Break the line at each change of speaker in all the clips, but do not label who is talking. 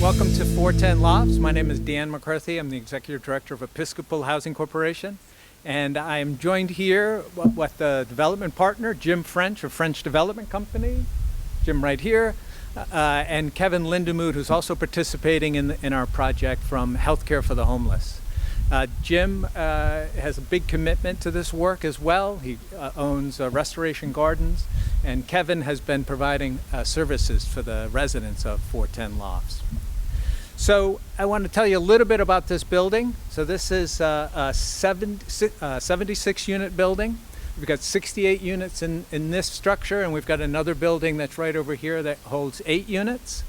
Welcome to 410 Lofts. My name is Dan McCarthy. I'm the Executive Director of Episcopal Housing Corporation. And I am joined here with the development partner, Jim French of French Development Company. Jim right here. And Kevin Lindemood, who's also participating in our project from Healthcare for the Homeless. Jim has a big commitment to this work as well. He owns Restoration Gardens, and Kevin has been providing services for the residents of 410 Lofts. So I want to tell you a little bit about this building. So this is a 76 unit building. We've got 68 units in this structure, and we've got another building that's right over here that holds 8 units.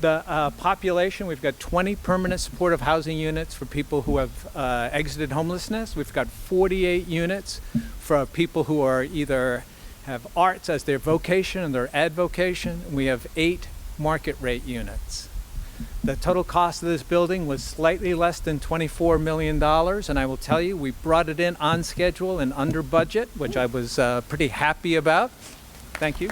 The population, we've got 20 permanent supportive housing units for people who have exited homelessness. We've got 48 units for people who are either have arts as their vocation and their advocation. We have 8 market rate units. The total cost of this building was slightly less than $24 million, and I will tell you, we brought it in on schedule and under budget, which I was pretty happy about. Thank you.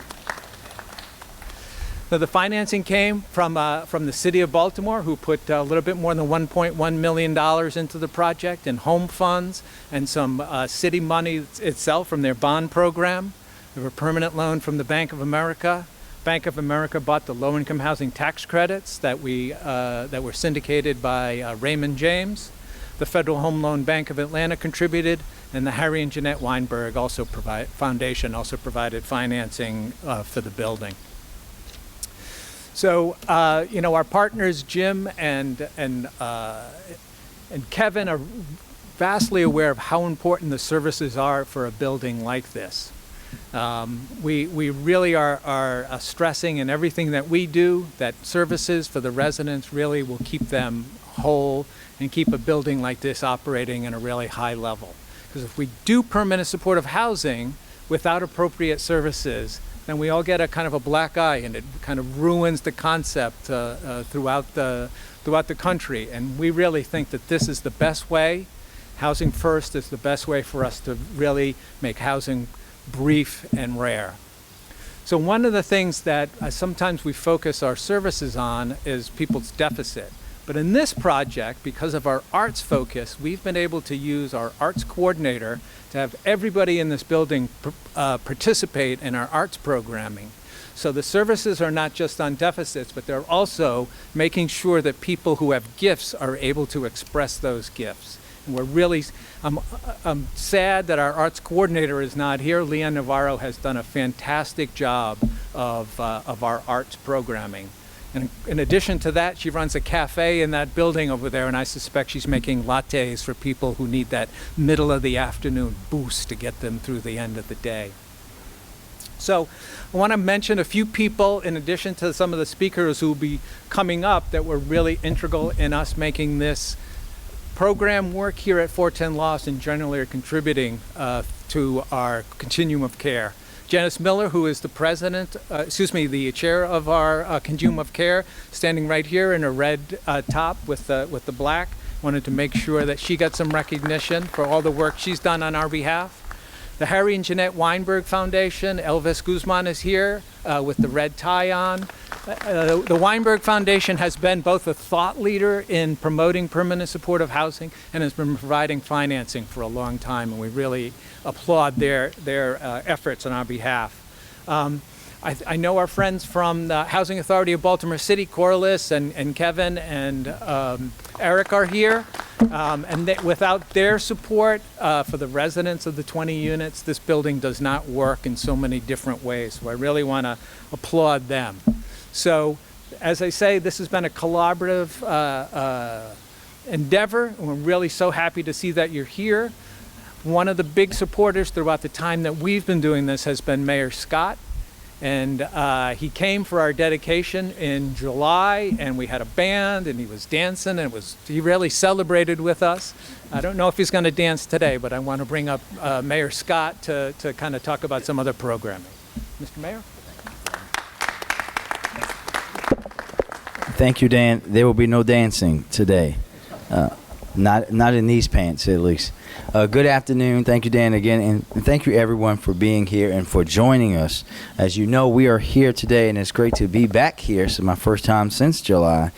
So the financing came from the city of Baltimore, who put a little bit more than $1.1 million into the project in home funds and some city money itself from their bond program. We have a permanent loan from the Bank of America. Bank of America bought the low-income housing tax credits that were syndicated by Raymond James. The Federal Home Loan Bank of Atlanta contributed, and the Harry and Jeanette Weinberg Foundation also provided financing for the building. So, our partners Jim and Kevin are vastly aware of how important the services are for a building like this. We really are stressing in everything that we do that services for the residents really will keep them whole and keep a building like this operating at a really high level. Because if we do permanent supportive housing without appropriate services, then we all get a kind of a black eye, and it kind of ruins the concept throughout the country. And we really think that this is the best way. Housing first is the best way for us to really make housing brief and rare. So one of the things that sometimes we focus our services on is people's deficit. But in this project, because of our arts focus, we've been able to use our arts coordinator to have everybody in this building participate in our arts programming. So the services are not just on deficits, but they're also making sure that people who have gifts are able to express those gifts. And we're really, I'm sad that our arts coordinator is not here. Leanne Navarro has done a fantastic job of our arts programming. And in addition to that, she runs a cafe in that building over there, and I suspect she's making lattes for people who need that middle of the afternoon boost to get them through the end of the day. So I want to mention a few people, in addition to some of the speakers who will be coming up, that were really integral in us making this program work here at 410 Lofts and generally are contributing to our continuum of care. Janice Miller, who is the the chair of our continuum of care, standing right here in a red top with the black. Wanted to make sure that she got some recognition for all the work she's done on our behalf. The Harry and Jeanette Weinberg Foundation, Elvis Guzman is here with the red tie on. The Weinberg Foundation has been both a thought leader in promoting permanent supportive housing and has been providing financing for a long time, and we really applaud their efforts on our behalf. I know our friends from the Housing Authority of Baltimore City, Corliss and Kevin and Eric are here. Without their support for the residents of the 20 units, this building does not work in so many different ways. So I really want to applaud them. So, as I say, this has been a collaborative endeavor, and we're really so happy to see that you're here. One of the big supporters throughout the time that we've been doing this has been Mayor Scott. And he came for our dedication in July, and we had a band, and he was dancing, and he really celebrated with us. I don't know if he's going to dance today, but I want to bring up Mayor Scott to kind of talk about some other programming. Mr. Mayor?
Thank you, Dan. There will be no dancing today. Not in these pants, at least. Good afternoon. Thank you, Dan, again, and thank you, everyone, for being here and for joining us. As you know, we are here today, and it's great to be back here. It's my first time since July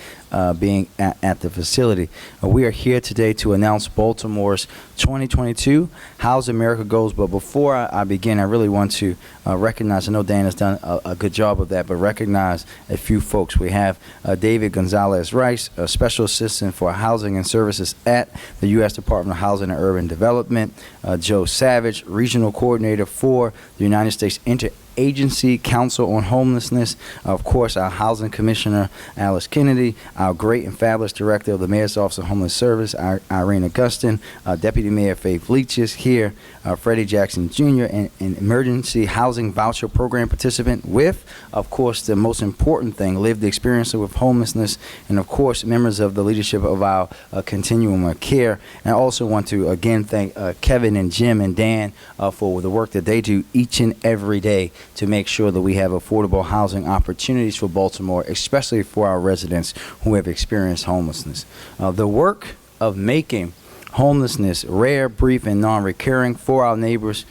being at the facility. We are here today to announce Baltimore's 2022 House America Goals. But before I begin, I really want to recognize, I know Dan has done a good job of that, but recognize a few folks. We have David Gonzalez Rice, a Special Assistant for Housing and Services at the U.S. Department of Housing and Urban Development. Joe Savage, Regional Coordinator for the United States Interagency Council on Homelessness. Of course, our Housing Commissioner, Alice Kennedy, our great and fabulous Director of the Mayor's Office of Homeless Service, Irene Augustin, Deputy Mayor Faith Leach is here, Freddie Jackson Jr., and an Emergency Housing Voucher Program participant with, of course, the most important thing, lived experience with homelessness, and, of course, members of the leadership of our continuum of care. And I also want to, again, thank Kevin and Jim and Dan for the work that they do each and every day to make sure that we have affordable housing opportunities for Baltimore, especially for our residents who have experienced homelessness. The work of making homelessness rare, brief, and non-recurring for our neighbors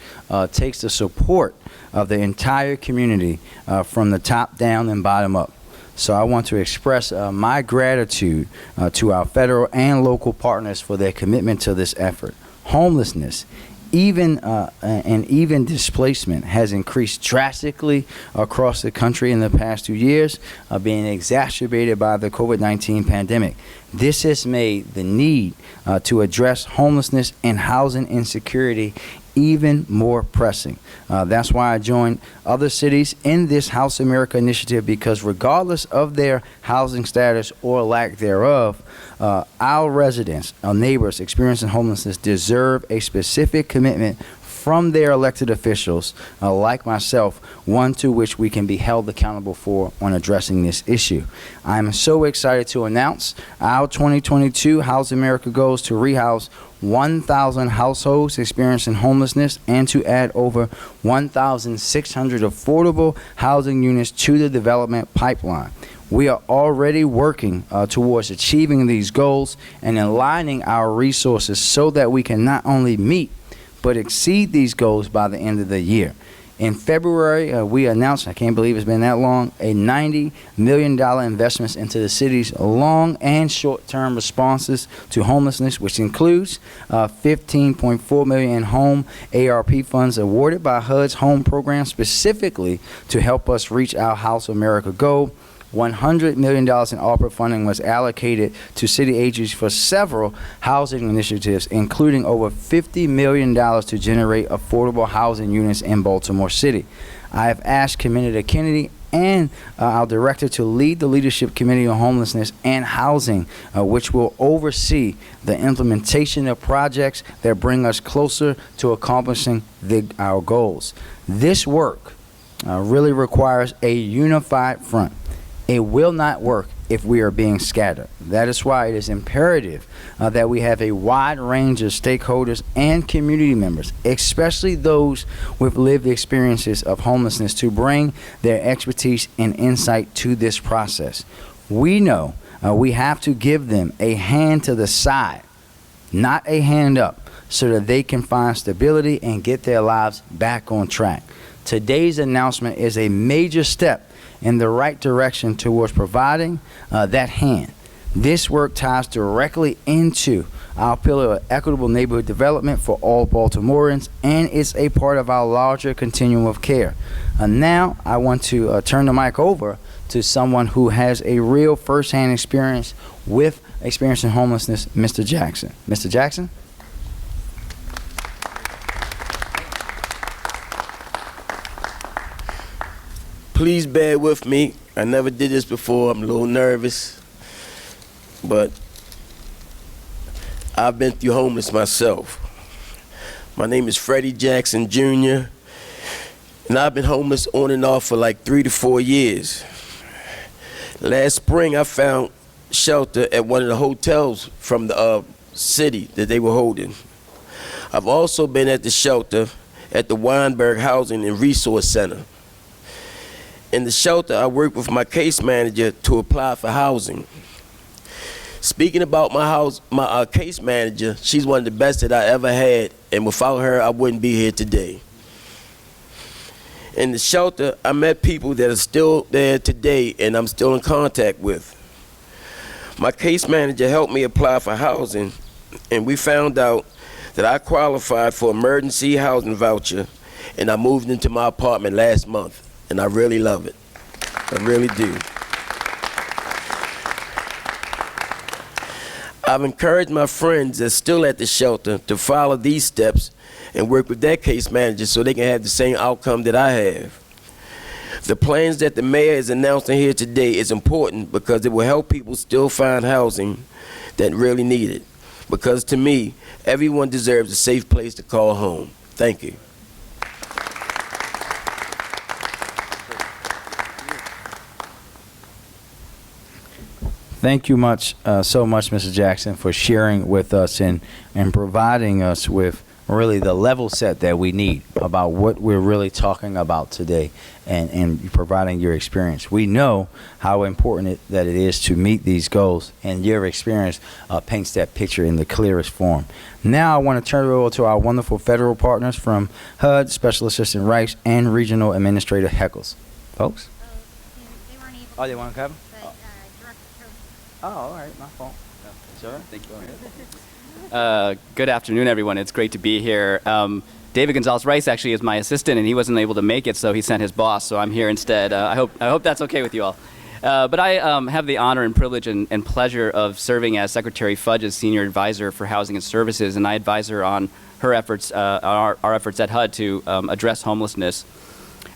takes the support of the entire community from the top down and bottom up. So I want to express my gratitude to our federal and local partners for their commitment to this effort. Homelessness, even displacement, has increased drastically across the country in the past 2 years, being exacerbated by the COVID-19 pandemic. This has made the need to address homelessness and housing insecurity even more pressing. That's why I joined other cities in this House America initiative, because regardless of their housing status or lack thereof, our residents, our neighbors experiencing homelessness deserve a specific commitment from their elected officials, like myself, one to which we can be held accountable for on addressing this issue. I'm so excited to announce our 2022 House America Goals to rehouse 1,000 households experiencing homelessness and to add over 1,600 affordable housing units to the development pipeline. We are already working towards achieving these goals and aligning our resources so that we can not only meet but exceed these goals by the end of the year. In February, we announced, I can't believe it's been that long, a $90 million investment into the city's long and short-term responses to homelessness, which includes $15.4 million in home ARP funds awarded by HUD's home program specifically to help us reach our House America goal. $100 million in ARPA funding was allocated to city agencies for several housing initiatives, including over $50 million to generate affordable housing units in Baltimore City. I have asked Commissioner Kennedy and our director to lead the Leadership Committee on Homelessness and Housing, which will oversee the implementation of projects that bring us closer to accomplishing our goals. This work really requires a unified front. It will not work if we are being scattered. That is why it is imperative that we have a wide range of stakeholders and community members, especially those with lived experiences of homelessness, to bring their expertise and insight to this process. We know we have to give them a hand to the side, not a hand up, so that they can find stability and get their lives back on track. Today's announcement is a major step in the right direction towards providing that hand. This work ties directly into our pillar of equitable neighborhood development for all Baltimoreans, and it's a part of our larger continuum of care. Now I want to turn the mic over to someone who has a real firsthand experience with experiencing homelessness, Mr. Jackson. Mr. Jackson?
Please bear with me. I never did this before. I'm a little nervous, but I've been through homeless myself. My name is Freddie Jackson Jr., and I've been homeless on and off for like 3 to 4 years. Last spring, I found shelter at one of the hotels from the city that they were holding. I've also been at the shelter at the Weinberg Housing and Resource Center. In the shelter, I worked with my case manager to apply for housing. Speaking about my case manager, she's one of the best that I ever had, and without her, I wouldn't be here today. In the shelter, I met people that are still there today, and I'm still in contact with. My case manager helped me apply for housing, and we found out that I qualified for emergency housing voucher, and I moved into my apartment last month, and I really love it. I really do. I've encouraged my friends that's still at the shelter to follow these steps and work with their case managers so they can have the same outcome that I have. The plans that the mayor is announcing here today is important because it will help people still find housing that really need it. Because to me, everyone deserves a safe place to call home. Thank you.
Thank you so much, Mr. Jackson, for sharing with us and providing us with really the level set that we need about what we're really talking about today and providing your experience. We know how important that it is to meet these goals, and your experience paints that picture in the clearest form. Now I want to turn it over to our wonderful federal partners from HUD, Special Assistant Rice, and Regional Administrator Heckles. Folks?
They weren't able
Oh, they want to come?
but Director
Oh, all right, my fault. Sir, thank you.
Good afternoon, everyone. It's great to be here. David Gonzalez-Rice actually is my assistant, and he wasn't able to make it, so he sent his boss, so I'm here instead. I hope that's okay with you all. But I have the honor and privilege and pleasure of serving as Secretary Fudge's Senior Advisor for Housing and Services, and I advise her on her efforts, our efforts at HUD to address homelessness.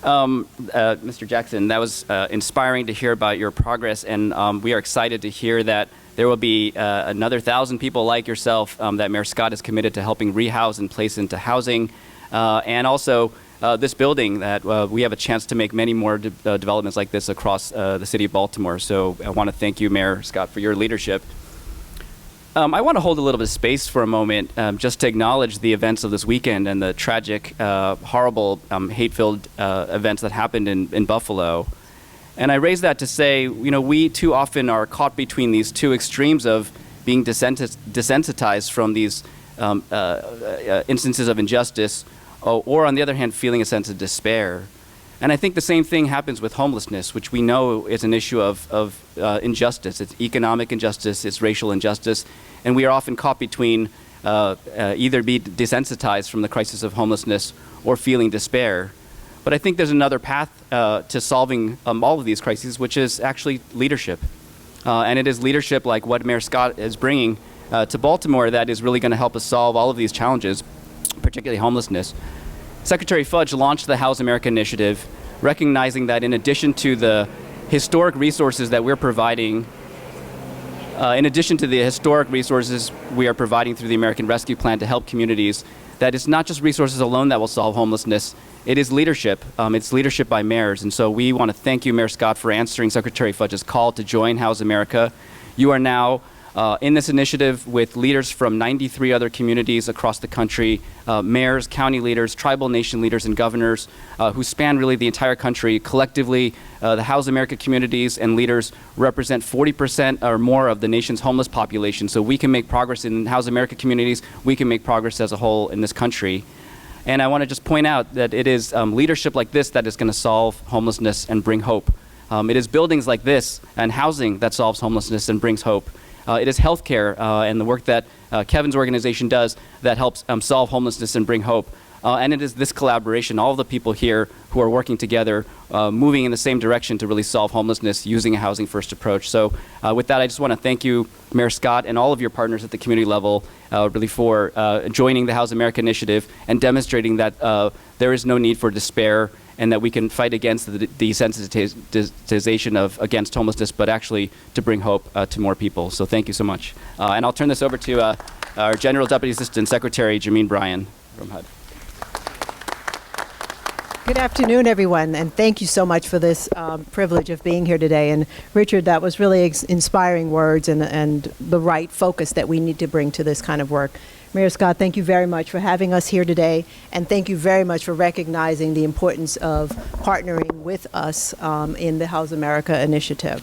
Mr. Jackson, that was inspiring to hear about your progress, and we are excited to hear that there will be another 1,000 people like yourself that Mayor Scott is committed to helping rehouse and place into housing. And also this building that we have a chance to make many more developments like this across the city of Baltimore. So I want to thank you, Mayor Scott, for your leadership. I want to hold a little bit of space for a moment just to acknowledge the events of this weekend and the tragic, horrible, hate-filled events that happened in Buffalo. And I raise that to say, you know, we too often are caught between these two extremes of being desensitized from these instances of injustice, or on the other hand, feeling a sense of despair. And I think the same thing happens with homelessness, which we know is an issue of injustice. It's economic injustice, it's racial injustice, and we are often caught between either be desensitized from the crisis of homelessness or feeling despair. But I think there's another path to solving all of these crises, which is actually leadership. And it is leadership like what Mayor Scott is bringing to Baltimore that is really going to help us solve all of these challenges, particularly homelessness. Secretary Fudge launched the House America Initiative, recognizing that in addition to the historic resources that we're providing, through the American Rescue Plan to help communities, that it's not just resources alone that will solve homelessness. It is leadership. It's leadership by mayors. And so we want to thank you, Mayor Scott, for answering Secretary Fudge's call to join House America. You are now in this initiative with leaders from 93 other communities across the country, mayors, county leaders, tribal nation leaders, and governors who span really the entire country. Collectively, the House America communities and leaders represent 40% or more of the nation's homeless population. So we can make progress in House America communities. We can make progress as a whole in this country. And I want to just point out that it is leadership like this that is going to solve homelessness and bring hope. It is buildings like this and housing that solves homelessness and brings hope. It is healthcare and the work that Kevin's organization does that helps solve homelessness and bring hope. And it is this collaboration, all of the people here who are working together, moving in the same direction to really solve homelessness using a housing first approach. So with that, I just want to thank you, Mayor Scott, and all of your partners at the community level really for joining the House America Initiative and demonstrating that there is no need for despair and that we can fight against the desensitization against homelessness, but actually to bring hope to more people. So thank you so much. And I'll turn this over to our General Deputy Assistant Secretary, Jameen Bryan from HUD.
Good afternoon, everyone, and thank you so much for this privilege of being here today. And Richard, that was really inspiring words and the right focus that we need to bring to this kind of work. Mayor Scott, thank you very much for having us here today, and thank you very much for recognizing the importance of partnering with us in the House America Initiative.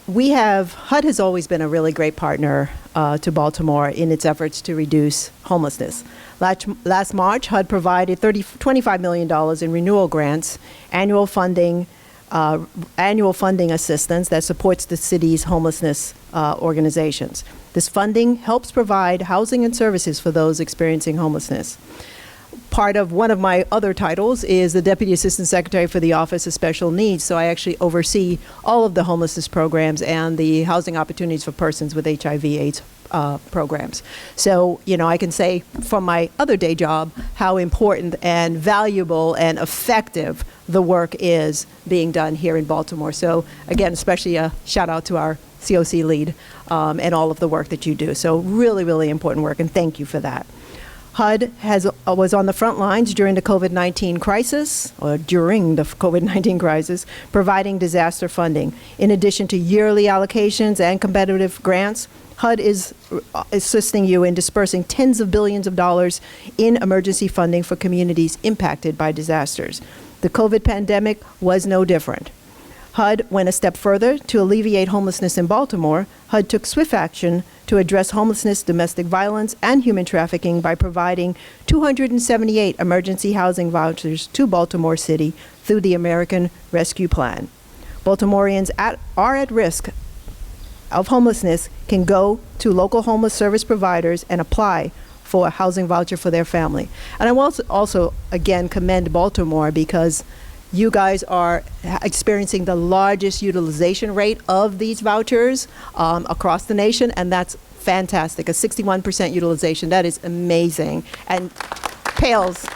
HUD has always been a really great partner to Baltimore in its efforts to reduce homelessness. Last March, HUD provided $25 million in renewal grants, annual funding assistance that supports the city's homelessness organizations. This funding helps provide housing and services for those experiencing homelessness. Part of one of my other titles is the Deputy Assistant Secretary for the Office of Special Needs, so I actually oversee all of the homelessness programs and the housing opportunities for persons with HIV/AIDS programs. So, I can say from my other day job how important and valuable and effective the work is being done here in Baltimore. So, again, especially a shout out to our COC lead and all of the work that you do. So really, really important work, and thank you for that. HUD was on the front lines during the COVID-19 crisis, providing disaster funding. In addition to yearly allocations and competitive grants, HUD is assisting you in dispersing tens of billions of dollars in emergency funding for communities impacted by disasters. The COVID pandemic was no different. HUD went a step further to alleviate homelessness in Baltimore. HUD took swift action to address homelessness, domestic violence, and human trafficking by providing 278 emergency housing vouchers to Baltimore City through the American Rescue Plan. Baltimoreans are at risk of homelessness can go to local homeless service providers and apply for a housing voucher for their family. And I will also again commend Baltimore because you guys are experiencing the largest utilization rate of these vouchers across the nation, and that's fantastic. A 61% utilization, that is amazing, and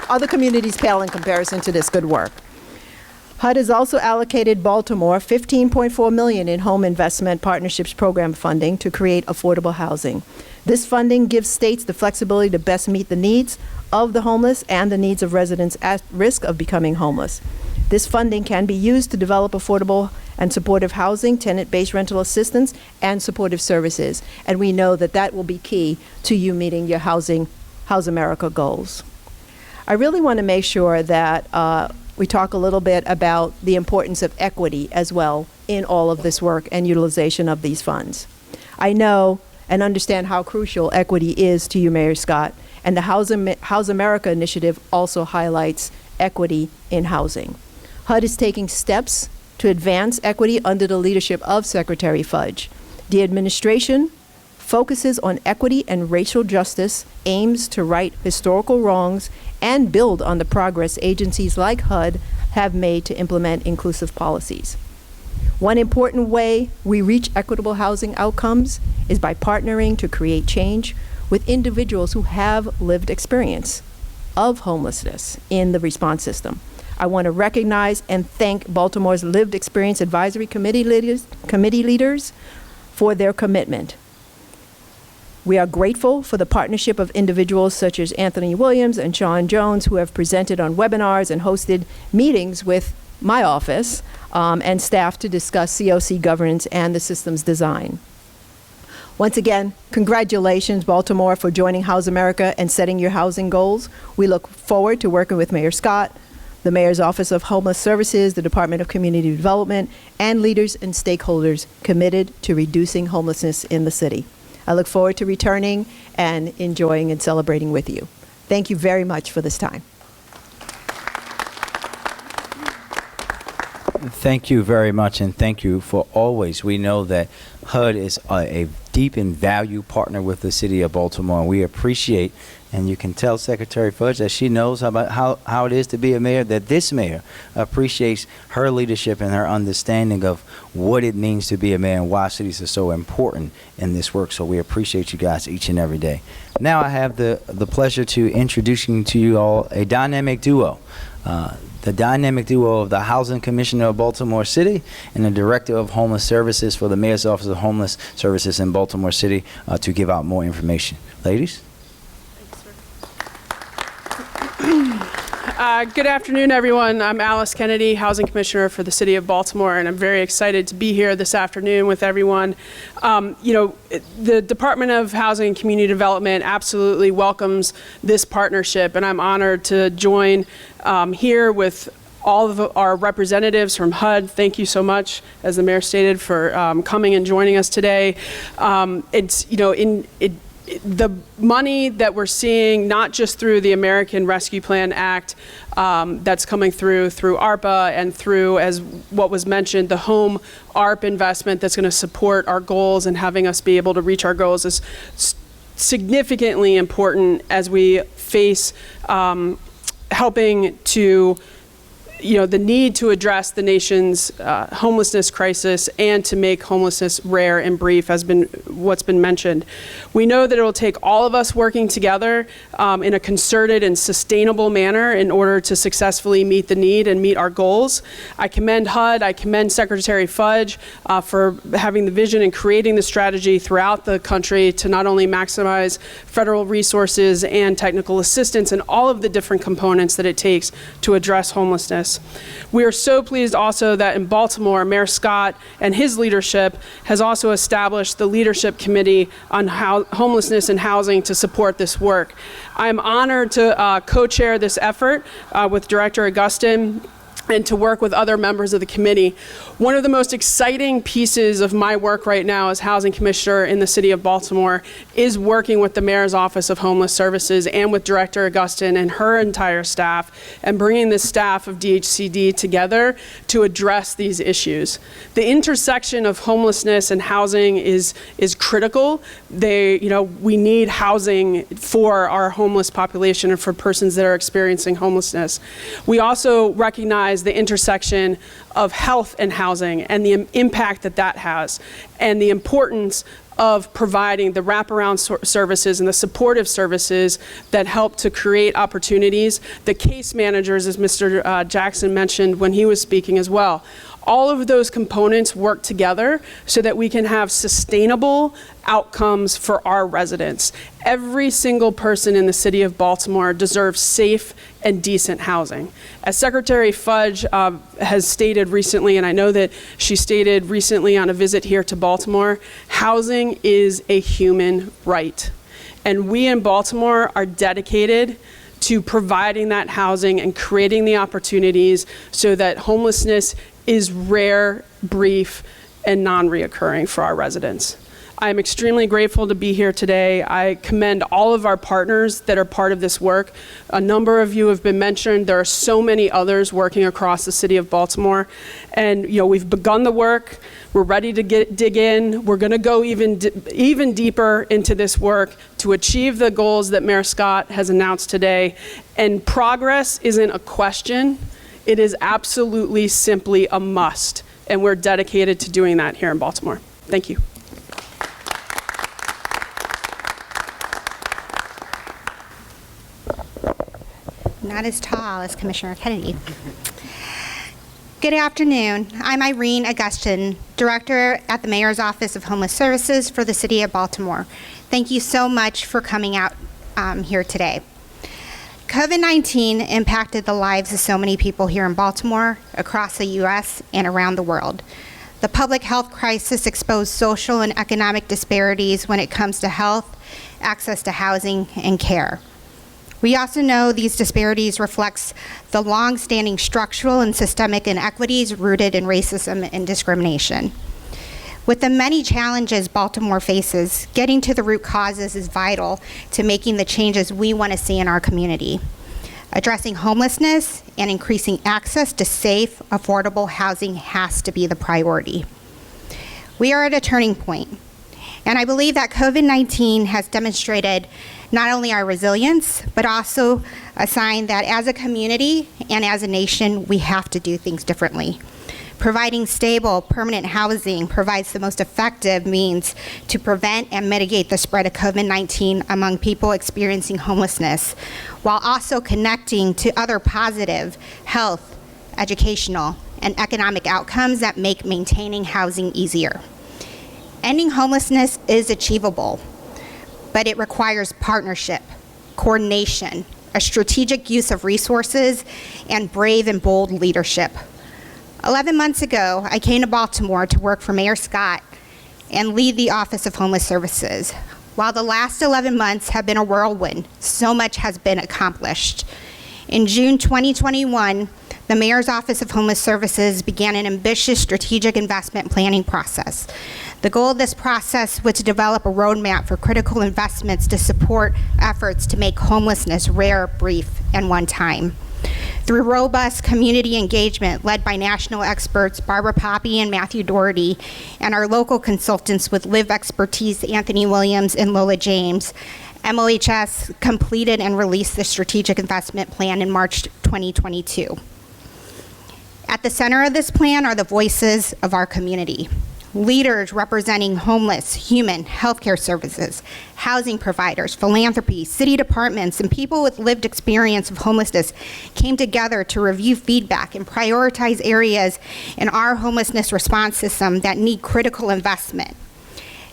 other communities pale in comparison to this good work. HUD has also allocated Baltimore $15.4 million in home investment partnerships program funding to create affordable housing. This funding gives states the flexibility to best meet the needs of the homeless and the needs of residents at risk of becoming homeless. This funding can be used to develop affordable and supportive housing, tenant-based rental assistance, and supportive services. And we know that that will be key to you meeting your House America goals. I really want to make sure that we talk a little bit about the importance of equity as well in all of this work and utilization of these funds. I know and understand how crucial equity is to you, Mayor Scott, and the House America initiative also highlights equity in housing. HUD is taking steps to advance equity under the leadership of Secretary Fudge. The administration focuses on equity and racial justice, aims to right historical wrongs, and build on the progress agencies like HUD have made to implement inclusive policies. One important way we reach equitable housing outcomes is by partnering to create change with individuals who have lived experience of homelessness in the response system. I want to recognize and thank Baltimore's Lived Experience Advisory Committee leaders for their commitment. We are grateful for the partnership of individuals such as Anthony Williams and Sean Jones, who have presented on webinars and hosted meetings with my office and staff to discuss COC governance and the system's design. Once again, congratulations, Baltimore, for joining House America and setting your housing goals. We look forward to working with Mayor Scott, the Mayor's Office of Homeless Services, the Department of Community Development, and leaders and stakeholders committed to reducing homelessness in the city. I look forward to returning and enjoying and celebrating with you. Thank you very much for this time.
Thank you very much, and thank you for always. We know that HUD is a deep and valued partner with the city of Baltimore, and we appreciate, and you can tell Secretary Fudge that she knows about how it is to be a mayor, that this mayor appreciates her leadership and her understanding of what it means to be a mayor and why cities are so important in this work. So we appreciate you guys each and every day. Now I have the pleasure to introducing to you all a dynamic duo. The dynamic duo of the Housing Commissioner of Baltimore City and the Director of Homeless Services for the Mayor's Office of Homeless Services in Baltimore City to give out more information. Ladies?
Good afternoon, everyone. I'm Alice Kennedy, Housing Commissioner for the City of Baltimore, and I'm very excited to be here this afternoon with everyone. The Department of Housing and Community Development absolutely welcomes this partnership, and I'm honored to join here with all of our representatives from HUD. Thank you so much, as the mayor stated, for coming and joining us today. The money that we're seeing, not just through the American Rescue Plan Act, that's coming through ARPA and through, as what was mentioned, the home ARP investment that's going to support our goals and having us be able to reach our goals, is significantly important as we face helping to, the need to address the nation's homelessness crisis and to make homelessness rare and brief, has been what's been mentioned. We know that it will take all of us working together in a concerted and sustainable manner in order to successfully meet the need and meet our goals. I commend HUD, I commend Secretary Fudge for having the vision and creating the strategy throughout the country to not only maximize federal resources and technical assistance and all of the different components that it takes to address homelessness. We are so pleased also that in Baltimore, Mayor Scott and his leadership has also established the Leadership Committee on Homelessness and Housing to support this work. I am honored to co-chair this effort with Director Augustin and to work with other members of the committee. One of the most exciting pieces of my work right now as Housing Commissioner in the City of Baltimore is working with the Mayor's Office of Homeless Services and with Director Augustin and her entire staff, and bringing the staff of DHCD together to address these issues. The intersection of homelessness and housing is critical. We need housing for our homeless population and for persons that are experiencing homelessness. We also recognize the intersection of health and housing and the impact that has, and the importance of providing the wraparound services and the supportive services that help to create opportunities. The case managers, as Mr. Jackson mentioned when he was speaking as well. All of those components work together so that we can have sustainable outcomes for our residents. Every single person in the City of Baltimore deserves safe and decent housing. As Secretary Fudge has stated recently, and I know that she stated recently on a visit here to Baltimore, housing is a human right. And we in Baltimore are dedicated to providing that housing and creating the opportunities so that homelessness is rare, brief, and non-reoccurring for our residents. I am extremely grateful to be here today. I commend all of our partners that are part of this work. A number of you have been mentioned. There are so many others working across the City of Baltimore. And we've begun the work. We're ready to dig in. We're going to go even deeper into this work to achieve the goals that Mayor Scott has announced today. And progress isn't a question. It is absolutely simply a must, and we're dedicated to doing that here in Baltimore. Thank you.
Not as tall as Commissioner Kennedy. Good afternoon. I'm Irene Augustin, Director at the Mayor's Office of Homeless Services for the City of Baltimore. Thank you so much for coming out here today. COVID-19 impacted the lives of so many people here in Baltimore, across the U.S., and around the world. The public health crisis exposed social and economic disparities when it comes to health, access to housing, and care. We also know these disparities reflects the long-standing structural and systemic inequities rooted in racism and discrimination. With the many challenges Baltimore faces, getting to the root causes is vital to making the changes we want to see in our community. Addressing homelessness and increasing access to safe, affordable housing has to be the priority. We are at a turning point, and I believe that COVID-19 has demonstrated not only our resilience, but also a sign that as a community and as a nation, we have to do things differently. Providing stable, permanent housing provides the most effective means to prevent and mitigate the spread of COVID-19 among people experiencing homelessness, while also connecting to other positive health, educational, and economic outcomes that make maintaining housing easier. Ending homelessness is achievable, but it requires partnership, coordination, a strategic use of resources, and brave and bold leadership. 11 months ago, I came to Baltimore to work for Mayor Scott and lead the Office of Homeless Services. While the last 11 months have been a whirlwind, so much has been accomplished. In June 2021, the Mayor's Office of Homeless Services began an ambitious strategic investment planning process. The goal of this process was to develop a roadmap for critical investments to support efforts to make homelessness rare, brief, and one-time. Through robust community engagement led by national experts Barbara Poppy and Matthew Doherty, and our local consultants with Live Expertise Anthony Williams and Lola James, MOHS completed and released the strategic investment plan in March 2022. At the center of this plan are the voices of our community. Leaders representing homeless, human, healthcare services, housing providers, philanthropy, city departments, and people with lived experience of homelessness came together to review feedback and prioritize areas in our homelessness response system that need critical investment.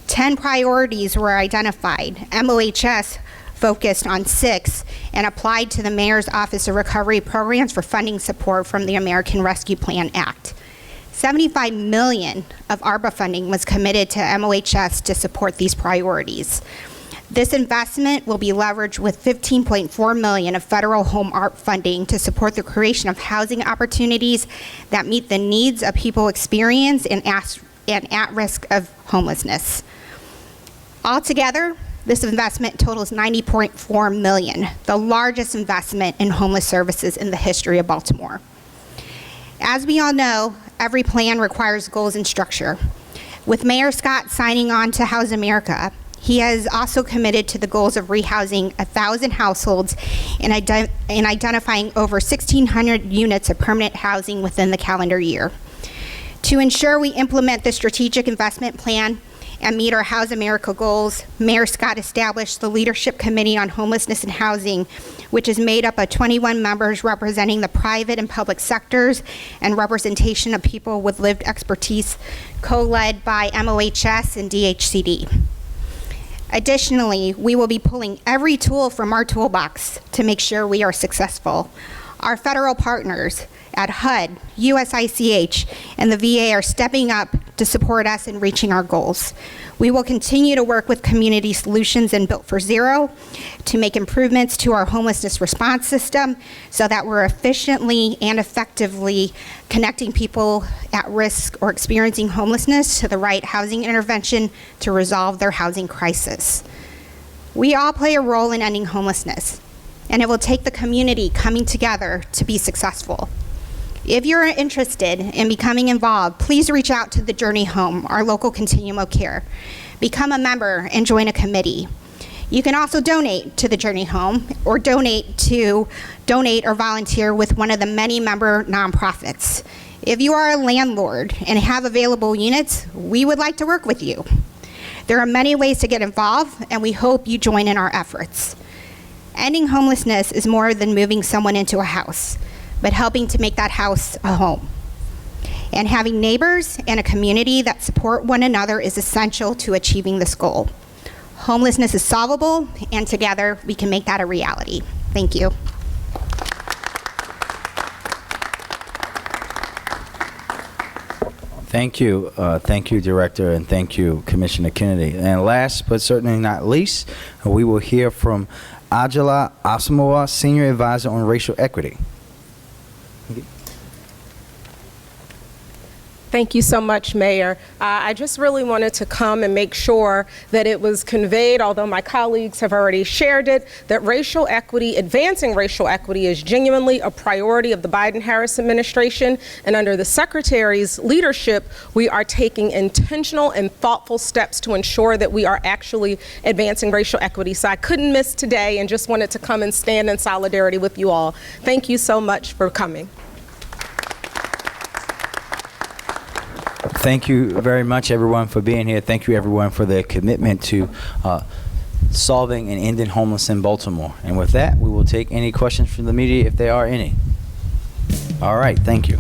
10 priorities were identified. MOHS focused on 6 and applied to the Mayor's Office of Recovery Programs for funding support from the American Rescue Plan Act. $75 million of ARPA funding was committed to MOHS to support these priorities. This investment will be leveraged with $15.4 million of federal home ARP funding to support the creation of housing opportunities that meet the needs of people experienced and at risk of homelessness. Altogether, this investment totals $90.4 million, the largest investment in homeless services in the history of Baltimore. As we all know, every plan requires goals and structure. With Mayor Scott signing on to House America, he has also committed to the goals of rehousing 1,000 households and identifying over 1,600 units of permanent housing within the calendar year. To ensure we implement the strategic investment plan and meet our House America goals, Mayor Scott established the Leadership Committee on Homelessness and Housing, which is made up of 21 members representing the private and public sectors and representation of people with lived expertise, co-led by MOHS and DHCD. Additionally, we will be pulling every tool from our toolbox to make sure we are successful. Our federal partners at HUD, USICH, and the VA are stepping up to support us in reaching our goals. We will continue to work with Community Solutions and Built for Zero to make improvements to our homelessness response system so that we're efficiently and effectively connecting people at risk or experiencing homelessness to the right housing intervention to resolve their housing crisis. We all play a role in ending homelessness, and it will take the community coming together to be successful. If you're interested in becoming involved, please reach out to the Journey Home, our local continuum of care. Become a member and join a committee. You can also donate to the Journey Home or donate or volunteer with one of the many member nonprofits. If you are a landlord and have available units, we would like to work with you. There are many ways to get involved, and we hope you join in our efforts. Ending homelessness is more than moving someone into a house, but helping to make that house a home. And having neighbors and a community that support one another is essential to achieving this goal. Homelessness is solvable, and together we can make that a reality. Thank you.
Thank you. Thank you, Director, and thank you, Commissioner Kennedy. And last but certainly not least, we will hear from Ajala Asamoah, Senior Advisor on Racial Equity.
Thank you so much, Mayor. I just really wanted to come and make sure that it was conveyed, although my colleagues have already shared it, that racial equity, advancing racial equity, is genuinely a priority of the Biden-Harris administration. And under the Secretary's leadership, we are taking intentional and thoughtful steps to ensure that we are actually advancing racial equity. So I couldn't miss today and just wanted to come and stand in solidarity with you all. Thank you so much for coming.
Thank you very much, everyone, for being here. Thank you, everyone, for their commitment to solving and ending homelessness in Baltimore. And with that, we will take any questions from the media if there are any. All right, thank you.